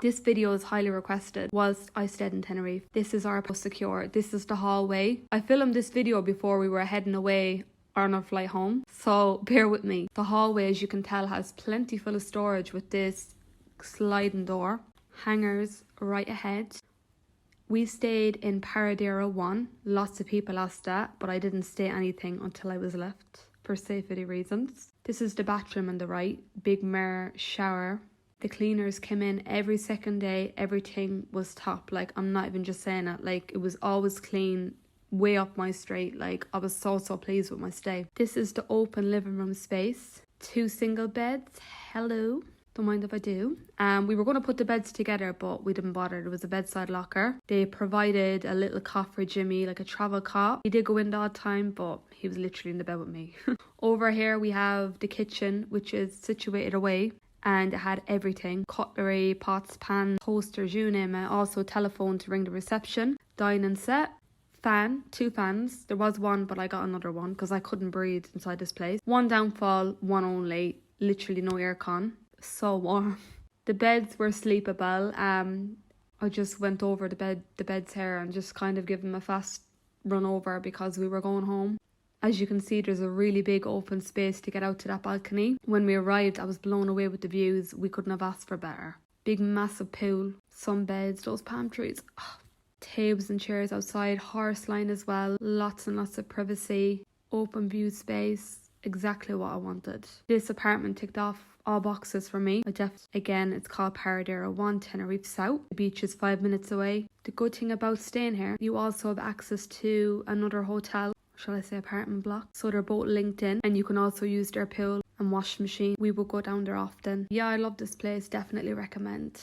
This video is highly requested whilst I stayed in Tenerife. This is our post secure. This is the hallway. I filmed this video before we were heading away on our flight home, so bear with me. The hallway, as you can tell, has plenty full of storage with this sliding door. Hangers right ahead. We stayed in Paradero 1. Lots of people asked that, but I didn't stay anything until I was left for safety reasons. This is the bathroom on the right. Big mirror, shower. The cleaners came in every second day. Everything was top. Like, I'm not even just saying it. Like, it was always clean, way up my street. Like, I was so pleased with my stay. This is the open living room space. 2 single beds. Hello. Don't mind if I do. We were going to put the beds together, but we didn't bother. There was a bedside locker. They provided a little cot for Jimmy, like a travel cot. He did go in the odd time, but he was literally in the bed with me. Over here we have the kitchen, which is situated away, and it had everything: cutlery, pots, pans, toasters, you name it. Also telephone to ring the reception. Dining set. Fan, 2 fans. There was one, but I got another one because I couldn't breathe inside this place. One downfall, one only. Literally no aircon. So warm. The beds were sleepable. I just went over the beds here and just kind of give them a fast run over because we were going home. As you can see, there's a really big open space to get out to that balcony. When we arrived, I was blown away with the views. We couldn't have asked for better. Big massive pool, some beds, those palm trees. Tables and chairs outside, horse line as well. Lots and lots of privacy, open view space. Exactly what I wanted. This apartment ticked off all boxes for me. Again, it's called Paradero 1, Tenerife South. The beach is 5 minutes away. The good thing about staying here, you also have access to another hotel, shall I say apartment block. So they're both linked in, and you can also use their pool and wash machine. We would go down there often. Yeah, I love this place. Definitely recommend.